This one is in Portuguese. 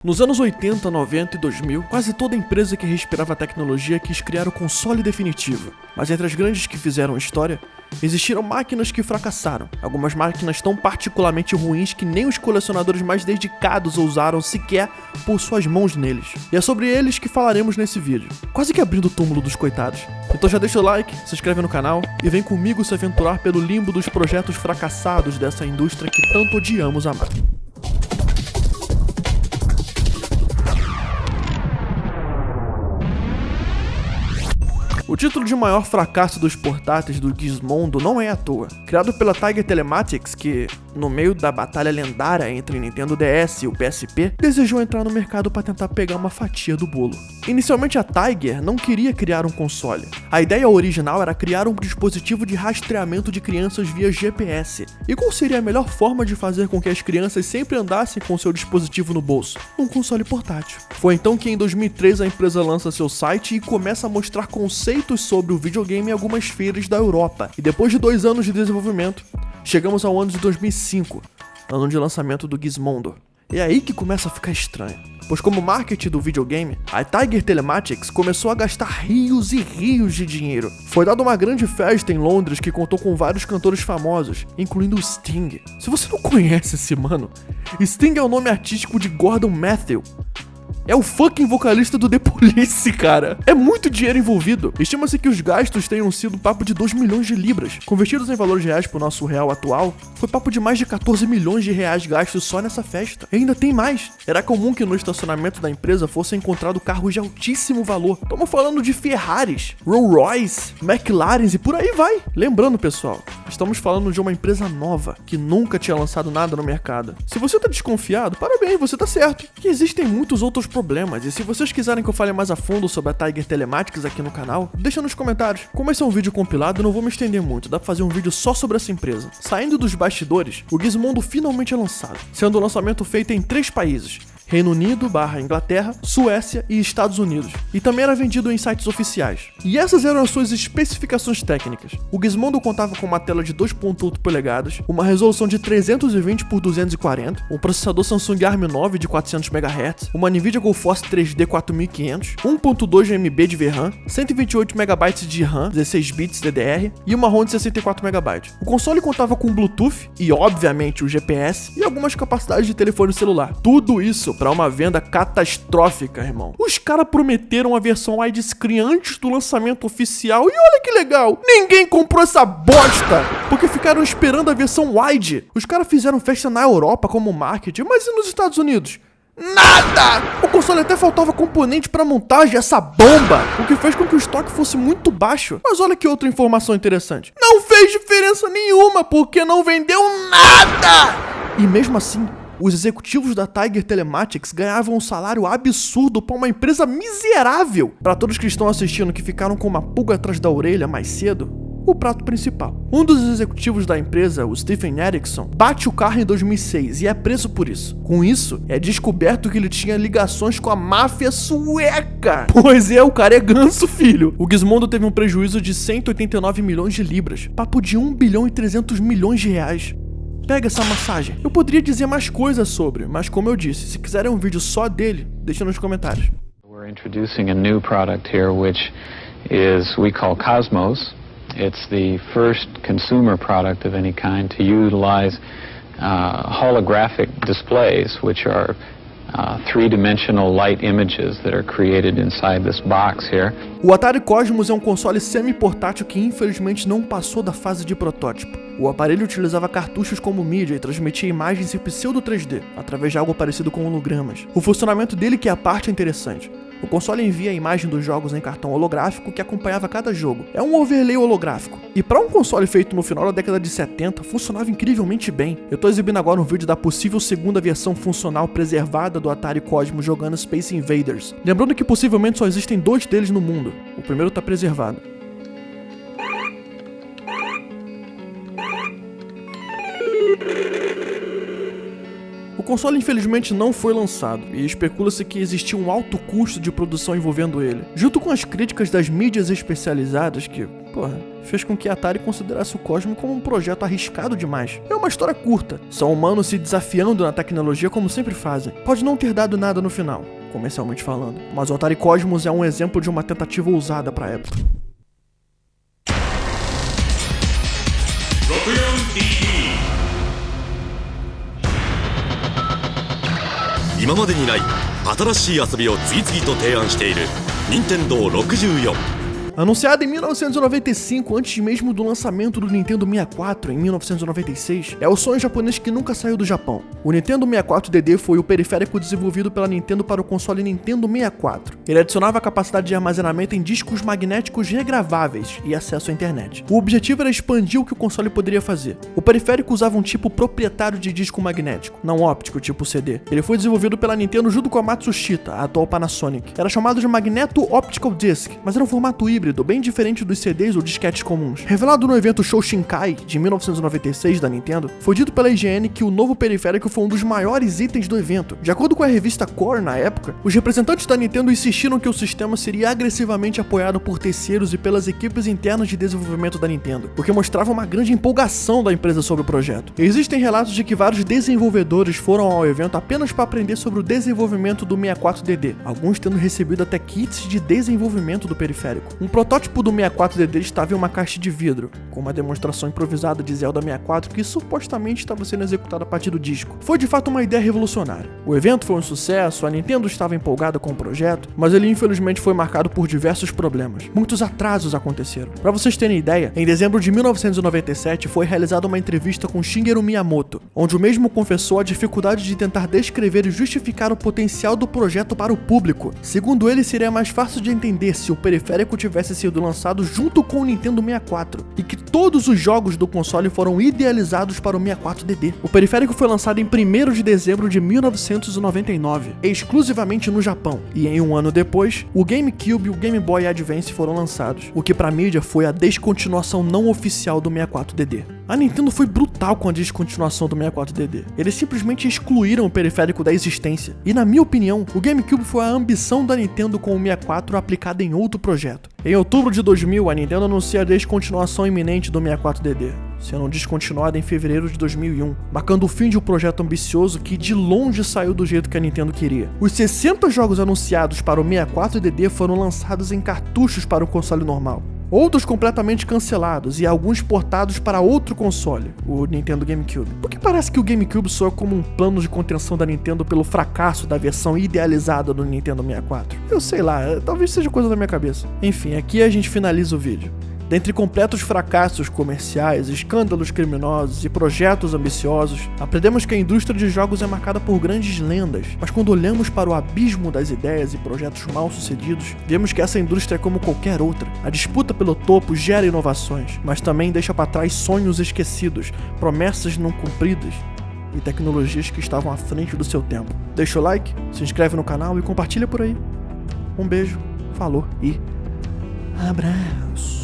Nos anos 80, 90 e 2000, quase toda empresa que respirava tecnologia quis criar o console definitivo. Mas entre as grandes que fizeram história, existiram máquinas que fracassaram. Algumas máquinas tão particularmente ruins que nem os colecionadores mais dedicados ousaram sequer pôr suas mãos neles. E é sobre eles que falaremos nesse vídeo, quase que abrindo o túmulo dos coitados. Então já deixa o like, se inscreve no canal e vem comigo se aventurar pelo limbo dos projetos fracassados dessa indústria que tanto odiamos amar. O título de maior fracasso dos portáteis do Gizmondo não é à toa. Criado pela Tiger Telematics, que, no meio da batalha lendária entre Nintendo DS e o PSP, desejou entrar no mercado para tentar pegar uma fatia do bolo. Inicialmente a Tiger não queria criar um console. A ideia original era criar um dispositivo de rastreamento de crianças via GPS. E qual seria a melhor forma de fazer com que as crianças sempre andassem com seu dispositivo no bolso? Um console portátil. Foi então que em 2003 a empresa lança seu site e começa a mostrar conceitos sobre o videogame em algumas feiras da Europa. E depois de 2 anos de desenvolvimento, chegamos ao ano de 2005, ano de lançamento do Gizmondo. E é aí que começa a ficar estranho, pois como marketing do videogame, a Tiger Telematics começou a gastar rios e rios de dinheiro. Foi dada uma grande festa em Londres que contou com vários cantores famosos, incluindo o Sting. Se você não conhece esse mano, Sting é o nome artístico de Gordon Matthew. É o fucking vocalista do The Police, cara. É muito dinheiro envolvido. Estima-se que os gastos tenham sido papo de 2 milhões de libras. Convertidos em valores reais pro nosso real atual, foi papo de mais de 14 milhões de reais gastos só nessa festa. E ainda tem mais. Era comum que no estacionamento da empresa fosse encontrado carros de altíssimo valor. Estamos falando de Ferraris, Rolls Royce, McLarens e por aí vai. Lembrando, pessoal, estamos falando de uma empresa nova, que nunca tinha lançado nada no mercado. Se você tá desconfiado, parabéns, você tá certo. Que existem muitos outros problemas, e se vocês quiserem que eu fale mais a fundo sobre a Tiger Telematics aqui no canal, deixa nos comentários. Como esse é um vídeo compilado, eu não vou me estender muito, dá pra fazer um vídeo só sobre essa empresa. Saindo dos bastidores, o Gizmondo finalmente é lançado, sendo o lançamento feito em 3 países. Reino Unido, Inglaterra, Suécia e Estados Unidos. E também era vendido em sites oficiais. E essas eram as suas especificações técnicas. O Gizmondo contava com uma tela de 2.8 polegadas, uma resolução de 320 por 240, um processador Samsung ARM9 de 400 MHz, uma Nvidia GeForce 3D 4500, 1.2 MB de VRAM, 128 MB de RAM, 16 bits DDR e uma ROM de 64 MB. O console contava com Bluetooth e, obviamente, o GPS e algumas capacidades de telefone celular. Tudo isso para uma venda catastrófica, irmão. Os caras prometeram a versão widescreen antes do lançamento oficial e olha que legal, ninguém comprou essa bosta, porque ficaram esperando a versão wide. Os caras fizeram festa na Europa como marketing, mas e nos Estados Unidos? Nada! O console até faltava componente para montagem, essa bomba, o que fez com que o estoque fosse muito baixo. Mas olha que outra informação interessante. Não fez diferença nenhuma, porque não vendeu nada! E mesmo assim, os executivos da Tiger Telematics ganhavam um salário absurdo para uma empresa miserável. Para todos que estão assistindo que ficaram com uma pulga atrás da orelha mais cedo, o prato principal. Um dos executivos da empresa, o Stephen Erickson, bate o carro em 2006 e é preso por isso. Com isso, é descoberto que ele tinha ligações com a máfia sueca. Pois é, o cara é ganso, filho. O Gizmondo teve um prejuízo de 189 milhões de libras, papo de 1 bilhão e 300 milhões de reais. Pega essa massagem. Eu poderia dizer mais coisas sobre, mas como eu disse, se quiserem um vídeo só dele, deixa nos comentários. We're introducing a new product here, which is we call Cosmos. It's the first consumer product of any kind to utilize holographic displays, which are 3-dimensional light images that are created inside this box here. O Atari Cosmos é um console semi-portátil que infelizmente não passou da fase de protótipo. O aparelho utilizava cartuchos como mídia e transmitia imagens em pseudo 3D, através de algo parecido com hologramas. O funcionamento dele que é a parte interessante. O console envia a imagem dos jogos em cartão holográfico que acompanhava cada jogo. É um overlay holográfico. E para um console feito no final da década de 70, funcionava incrivelmente bem. Eu tô exibindo agora um vídeo da possível segunda versão funcional preservada do Atari Cosmos jogando Space Invaders. Lembrando que possivelmente só existem 2 deles no mundo. O primeiro tá preservado. O console infelizmente não foi lançado, e especula-se que existia um alto custo de produção envolvendo ele, junto com as críticas das mídias especializadas que, fez com que a Atari considerasse o Cosmo como um projeto arriscado demais. É uma história curta, são humanos se desafiando na tecnologia como sempre fazem. Pode não ter dado nada no final, comercialmente falando, mas o Atari Cosmos é um exemplo de uma tentativa ousada para a época. 今までにない新しい遊びを次々と提案している任天堂64。 Anunciado em 1995, antes mesmo do lançamento do Nintendo 64 em 1996, é o sonho japonês que nunca saiu do Japão. O Nintendo 64DD foi o periférico desenvolvido pela Nintendo para o console Nintendo 64. Ele adicionava a capacidade de armazenamento em discos magnéticos regraváveis e acesso à internet. O objetivo era expandir o que o console poderia fazer. O periférico usava um tipo proprietário de disco magnético, não óptico tipo CD. Ele foi desenvolvido pela Nintendo junto com a Matsushita, a atual Panasonic. Era chamado de Magneto Optical Disc, mas era um formato híbrido, bem diferente dos CDs ou disquetes comuns. Revelado no evento Show Shinkai de 1996 da Nintendo, foi dito pela IGN que o novo periférico foi um dos maiores itens do evento. De acordo com a revista Core na época, os representantes da Nintendo insistiram que o sistema seria agressivamente apoiado por terceiros e pelas equipes internas de desenvolvimento da Nintendo, o que mostrava uma grande empolgação da empresa sobre o projeto. Existem relatos de que vários desenvolvedores foram ao evento apenas para aprender sobre o desenvolvimento do 64DD, alguns tendo recebido até kits de desenvolvimento do periférico. Um protótipo do 64DD estava em uma caixa de vidro, com uma demonstração improvisada de Zelda 64 que supostamente estava sendo executada a partir do disco. Foi de fato uma ideia revolucionária. O evento foi um sucesso, a Nintendo estava empolgada com o projeto, mas ele infelizmente foi marcado por diversos problemas. Muitos atrasos aconteceram. Para vocês terem ideia, em dezembro de 1997 foi realizada uma entrevista com Shigeru Miyamoto, onde o mesmo confessou a dificuldade de tentar descrever e justificar o potencial do projeto para o público. Segundo ele, seria mais fácil de entender se o periférico tivesse sido lançado junto com o Nintendo 64 e que todos os jogos do console foram idealizados para o 64DD. O periférico foi lançado em 1º de dezembro de 1999, exclusivamente no Japão, e em um ano depois, o GameCube e o Game Boy Advance foram lançados, o que pra mídia foi a descontinuação não oficial do 64DD. A Nintendo foi brutal com a descontinuação do 64DD. Eles simplesmente excluíram o periférico da existência, e na minha opinião, o GameCube foi a ambição da Nintendo com o 64 aplicada em outro projeto. Em outubro de 2000, a Nintendo anuncia a descontinuação iminente do 64DD, sendo descontinuada em fevereiro de 2001, marcando o fim de um projeto ambicioso que de longe saiu do jeito que a Nintendo queria. Os 60 jogos anunciados para o 64DD foram lançados em cartuchos para o console normal, outros completamente cancelados e alguns portados para outro console, o Nintendo GameCube. Porque parece que o GameCube soa como um plano de contenção da Nintendo pelo fracasso da versão idealizada do Nintendo 64. Eu sei lá, talvez seja coisa da minha cabeça. Enfim, aqui a gente finaliza o vídeo. Dentre completos fracassos comerciais, escândalos criminosos e projetos ambiciosos, aprendemos que a indústria de jogos é marcada por grandes lendas, mas quando olhamos para o abismo das ideias e projetos mal-sucedidos, vemos que essa indústria é como qualquer outra. A disputa pelo topo gera inovações, mas também deixa para trás sonhos esquecidos, promessas não cumpridas e tecnologias que estavam à frente do seu tempo. Deixa o like, se inscreve no canal e compartilha por aí. Um beijo, falou e abraço.